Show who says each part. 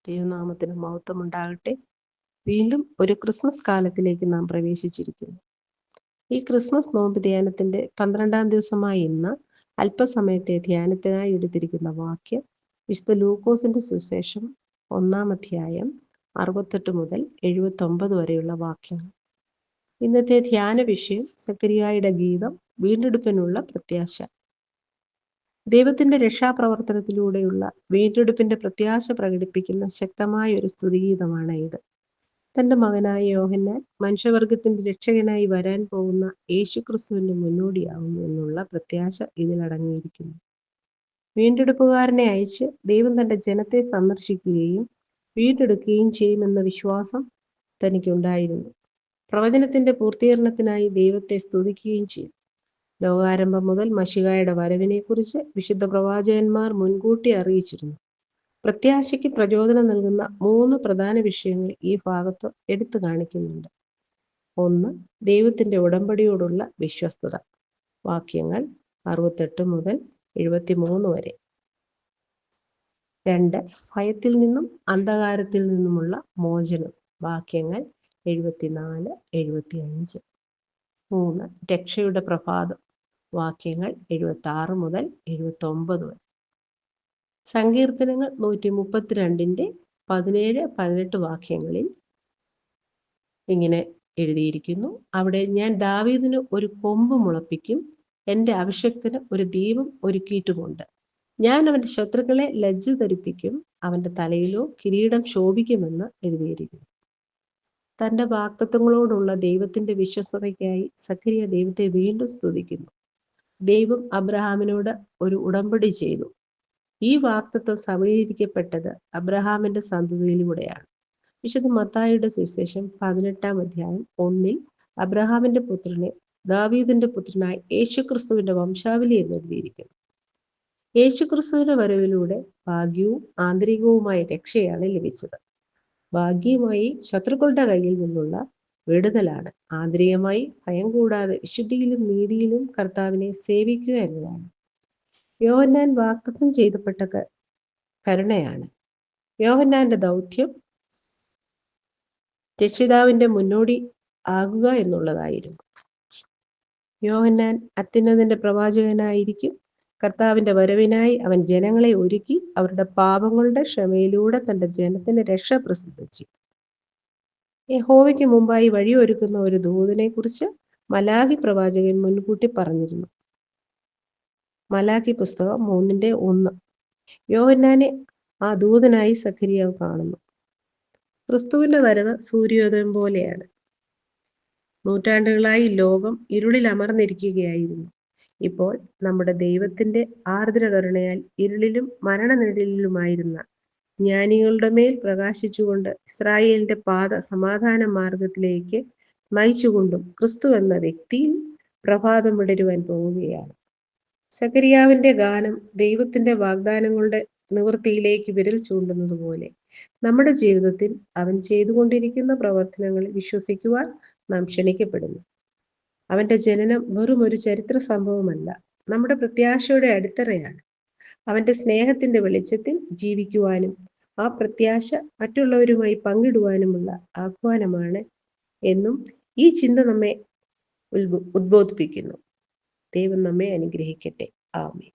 Speaker 1: ദൈവനാമത്തിന് മഹത്വം ഉണ്ടാകട്ടെ. വീണ്ടും ഒരു ക്രിസ്മസ് കാലത്തിലേക്ക് നാം പ്രവേശിച്ചിരിക്കുന്നു. ഈ ക്രിസ്മസ് നോമ്പ് ധ്യാനത്തിന്റെ 12-ാം ദിവസമായ ഇന്ന് അല്പസമയത്തെ ധ്യാനത്തിനായി എടുത്തിരിക്കുന്ന വാക്യം വിശുദ്ധ ലൂക്കോസിന്റെ സുവിശേഷം 1-ാം അധ്യായം 68 മുതൽ 79 വരെയുള്ള വാക്യങ്ങൾ. ഇന്നത്തെ ധ്യാന വിഷയം സക്കരിയായുടെ ഗീതം, വീണ്ടെടുപ്പിനുള്ള പ്രത്യാശ. ദൈവത്തിന്റെ രക്ഷാപ്രവർത്തനത്തിലൂടെയുള്ള വീണ്ടെടുപ്പിന്റെ പ്രത്യാശ പ്രകടിപ്പിക്കുന്ന ശക്തമായ ഒരു സ്തുതിഗീതമാണ് ഇത്. തന്റെ മകനായ യോഹന്നാൻ മനുഷ്യവർഗത്തിന്റെ രക്ഷകനായി വരാൻ പോകുന്ന യേശുക്രിസ്തുവിന്റെ മുന്നോടിയാകുന്നു എന്നുള്ള പ്രത്യാശ ഇതിലടങ്ങിയിരിക്കുന്നു. വീണ്ടെടുപ്പുകാരനെ അയച്ച് ദൈവം തന്റെ ജനത്തെ സന്ദർശിക്കുകയും വീണ്ടെടുക്കുകയും ചെയ്യുമെന്ന വിശ്വാസം തനിക്കുണ്ടായിരുന്നു. പ്രവചനത്തിന്റെ പൂർത്തീകരണത്തിനായി ദൈവത്തെ സ്തുതിക്കുകയും ചെയ്തു. ലോകാരംഭം മുതൽ മശിഹായുടെ വരവിനെ കുറിച്ച് വിശുദ്ധ പ്രവാചകന്മാർ മുൻകൂട്ടി അറിയിച്ചിരുന്നു. പ്രത്യാശയ്ക്ക് പ്രചോദനം നൽകുന്ന 3 പ്രധാന വിഷയങ്ങൾ ഈ ഭാഗത്ത് എടുത്തു കാണിക്കുന്നുണ്ട്. 1. ദൈവത്തിന്റെ ഉടമ്പടിയോടുള്ള വിശ്വസ്തത. വാക്യങ്ങൾ 68 മുതൽ 73 വരെ. 2. ഭയത്തിൽ നിന്നും അന്ധകാരത്തിൽ നിന്നുമുള്ള മോചനം. വാക്യങ്ങൾ 74, 75. 3. രക്ഷയുടെ പ്രഭാതം. വാക്യങ്ങൾ 76 മുതൽ 79 വരെ. സങ്കീർത്തനങ്ങൾ 132-ന്റെ 17, 18 വാക്യങ്ങളിൽ ഇങ്ങനെ എഴുതിയിരിക്കുന്നു: അവിടെ ഞാൻ ദാവീദിന് ഒരു കൊമ്പ് മുളപ്പിക്കും, എൻ്റെ അഭിഷക്തന് ഒരു ദീപം ഒരുക്കിയിട്ടുമുണ്ട്. ഞാൻ അവന്റെ ശത്രുക്കളെ ലജ്ജ ധരിപ്പിക്കും, അവന്റെ തലയിലോ കിരീടം ശോഭിക്കുമെന്ന് എഴുതിയിരിക്കുന്നു. തന്റെ വാഗ്ദത്തങ്ങളോടുള്ള ദൈവത്തിന്റെ വിശ്വസ്തതയ്ക്കായി സക്കരിയ ദൈവത്തെ വീണ്ടും സ്തുതിക്കുന്നു. ദൈവം അബ്രഹാമിനോട് ഒരു ഉടമ്പടി ചെയ്തു. ഈ വാഗ്ദത്തം സഫലീകരിക്കപ്പെട്ടത് അബ്രഹാമിന്റെ സന്തതിയിലൂടെയാണ്. വിശുദ്ധ മത്തായിയുടെ സുവിശേഷം 18-ാം അധ്യായം 1-ൽ അബ്രഹാമിന്റെ പുത്രനെ ദാവീദിന്റെ പുത്രനായി യേശുക്രിസ്തുവിന്റെ വംശാവലി എന്ന് എഴുതിയിരിക്കുന്നു. യേശുക്രിസ്തുവിന്റെ വരവിലൂടെ ഭാഗ്യവും ആന്തരികവുമായ രക്ഷയാണ് ലഭിച്ചത്. ഭാഗ്യമായി ശത്രുക്കളുടെ കയ്യിൽ നിന്നുള്ള വിടുതലാണ്. ആന്തരികമായി ഭയം കൂടാതെ വിശുദ്ധിയിലും നീതിയിലും കർത്താവിനെ സേവിക്കുക എന്നതാണ്. യോഹന്നാൻ വാഗ്ദത്തം ചെയ്യപ്പെട്ട കരുണയാണ്. യോഹന്നാന്റെ ദൗത്യം രക്ഷിതാവിന്റെ മുന്നോടി ആകുക എന്നുള്ളതായിരുന്നു. യോഹന്നാൻ അത്യുന്നതന്റെ പ്രവാചകനായിരിക്കും. കർത്താവിന്റെ വരവിനായി അവൻ ജനങ്ങളെ ഒരുക്കി അവരുടെ പാപങ്ങളുടെ ക്ഷമയിലൂടെ തന്റെ ജനത്തിന് രക്ഷ പ്രസിദ്ധിച്ചു. യഹോവയ്ക്ക് മുമ്പായി വഴിയൊരുക്കുന്ന ഒരു ദൂതനെ കുറിച്ച് മലാഖി പ്രവാചകൻ മുൻകൂട്ടി പറഞ്ഞിരുന്നു. മലാഖി പുസ്തകം 3-1. യോഹന്നാനെ ആ ദൂതനായി സക്കരിയാവ് കാണുന്നു. ക്രിസ്തുവിന്റെ വരവ് സൂര്യോദയം പോലെയാണ്. നൂറ്റാണ്ടുകളായി ലോകം ഇരുളിൽ അമർന്നിരിക്കുകയായിരുന്നു. ഇപ്പോൾ നമ്മുടെ ദൈവത്തിന്റെ ആർദ്ര കരുണയാൽ ഇരുളിലും മരണനിഴലിലുമായിരുന്ന ജ്ഞാനികളുടെ മേൽ പ്രകാശിച്ചുകൊണ്ട് ഇസ്രായേലിന്റെ പാത സമാധാന മാർഗത്തിലേക്ക് നയിച്ചുകൊണ്ടും ക്രിസ്തു എന്ന വ്യക്തിയിൽ പ്രഭാതം വിടരുവാൻ പോവുകയാണ്. സക്കരിയാവിന്റെ ഗാനം ദൈവത്തിന്റെ വാഗ്ദാനങ്ങളുടെ നിവൃത്തിയിലേക്ക് വിരൽ ചൂണ്ടുന്നത് പോലെ നമ്മുടെ ജീവിതത്തിൽ അവൻ ചെയ്തുകൊണ്ടിരിക്കുന്ന പ്രവർത്തനങ്ങളിൽ വിശ്വസിക്കുവാൻ നാം ക്ഷണിക്കപ്പെടുന്നു. അവന്റെ ജനനം വെറും ഒരു ചരിത്ര സംഭവമല്ല, നമ്മുടെ പ്രത്യാശയുടെ അടിത്തറയാണ്. അവന്റെ സ്നേഹത്തിന്റെ വെളിച്ചത്തിൽ ജീവിക്കുവാനും ആ പ്രത്യാശ മറ്റുള്ളവരുമായി പങ്കിടുവാനുമുള്ള ആഹ്വാനമാണ് എന്നും ഈ ചിന്ത നമ്മെ ഉദ്ബോധിപ്പിക്കുന്നു. ദൈവം നമ്മെ അനുഗ്രഹിക്കട്ടെ. ആമേൻ.